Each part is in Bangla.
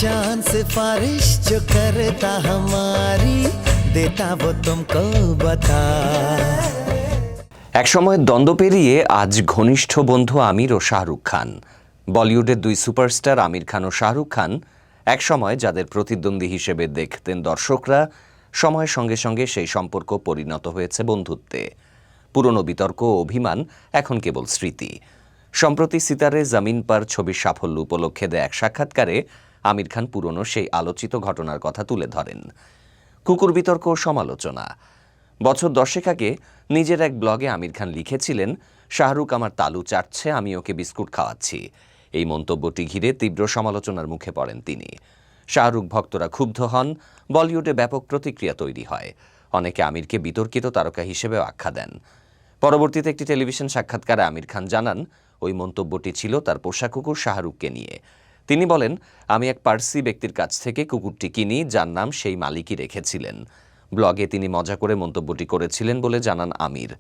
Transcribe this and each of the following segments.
पहचान सिफारिश जो करता हमारी देता वो तुमको बता। এক সময়ের দ্বন্দ্ব পেরিয়ে আজ ঘনিষ্ঠ বন্ধু আমির ও শাহরুখ খান। বলিউডের দুই সুপারস্টার আমির খান ও শাহরুখ খান এক সময় যাদের প্রতিদ্বন্দ্বী হিসেবে দেখতেন দর্শকরা, সময়ের সঙ্গে সঙ্গে সেই সম্পর্ক পরিণত হয়েছে বন্ধুত্বে। পুরনো বিতর্ক ও অভিমান এখন কেবল স্মৃতি। সম্প্রতি সিতারে জমিন পার ছবির সাফল্য উপলক্ষে দেয়া এক সাক্ষাৎকারে আমির খান পুরনো সেই আলোচিত ঘটনার কথা তুলে ধরেন। কুকুর বিতর্ক ও সমালোচনা। বছর 10 আগে নিজের এক ব্লগে আমির খান লিখেছিলেন, শাহরুখ আমার তালু চাটছে, আমি ওকে বিস্কুট খাওয়াচ্ছি। এই মন্তব্যটি ঘিরে তীব্র সমালোচনার মুখে পড়েন তিনি। শাহরুখ ভক্তরা ক্ষুব্ধ হন, বলিউডে ব্যাপক প্রতিক্রিয়া তৈরি হয়। অনেকে আমিরকে বিতর্কিত তারকা হিসেবেও আখ্যা দেন। পরবর্তীতে একটি টেলিভিশন সাক্ষাৎকারে আমির খান জানান, ওই মন্তব্যটি ছিল তার পোষা কুকুর শাহরুখকে নিয়ে। তিনি বলেন, আমি এক পার্সি ব্যক্তির কাছ থেকে কুকুরটি কিনি, যার নাম সেই মালিকই রেখেছিলেন। ব্লগে তিনি মজা করে মন্তব্যটি করেছিলেন বলে জানান আমির।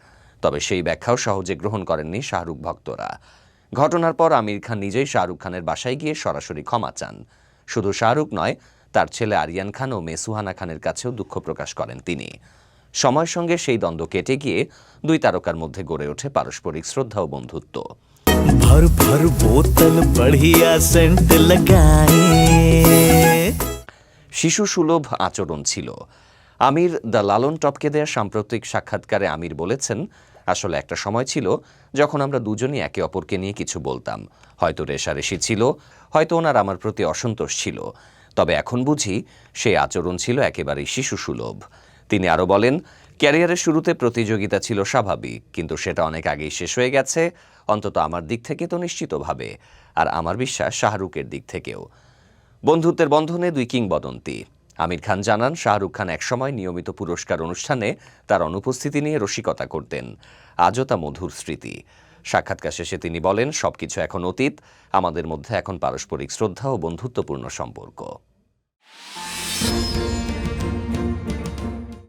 তবে সেই ব্যাখ্যাও সহজে গ্রহণ করেননি শাহরুখ ভক্তরা। ঘটনার পর আমির খান নিজেই শাহরুখ খানের বাসায় গিয়ে সরাসরি ক্ষমা চান। শুধু শাহরুখ নয়, তার ছেলে আরিয়ান খান ও মেয়ে সুহানা খানের কাছেও দুঃখ প্রকাশ করেন তিনি। সময়ের সঙ্গে সেই দ্বন্দ্ব কেটে গিয়ে দুই তারকার মধ্যে গড়ে ওঠে পারস্পরিক শ্রদ্ধা ও বন্ধুত্ব। भर भर बोतल बढ़िया सेंट लगाए। শিশু সুলভ আচরণ ছিল আমির দ্য লালন টপকে দেয়া সাম্প্রতিক সাক্ষাৎকারে আমির বলেছেন, আসলে একটা সময় ছিল যখন আমরা দুজনই একে অপরকে নিয়ে কিছু বলতাম। হয়তো রেষারেষি ছিল, হয়তো ওনার আমার প্রতি অসন্তোষ ছিল, তবে এখন বুঝি সেই আচরণ ছিল একেবারেই শিশু সুলভ। তিনি আরও বলেন, ক্যারিয়ারের শুরুতে প্রতিযোগিতা ছিল স্বাভাবিক, কিন্তু সেটা অনেক আগেই শেষ হয়ে গেছে, অন্তত আমার দিক থেকে তো নিশ্চিতভাবে, আর আমার বিশ্বাস শাহরুখের দিক থেকেও। বন্ধুত্বের বন্ধনে দুই কিংবদন্তি। আমির খান জানান, শাহরুখ খান একসময় নিয়মিত পুরস্কার অনুষ্ঠানে তার অনুপস্থিতি নিয়ে রসিকতা করতেন। আজও তা মধুর স্মৃতি। সাক্ষাৎকার শেষে তিনি বলেন, সবকিছু এখন অতীত, আমাদের মধ্যে এখন পারস্পরিক শ্রদ্ধা ও বন্ধুত্বপূর্ণ সম্পর্ক।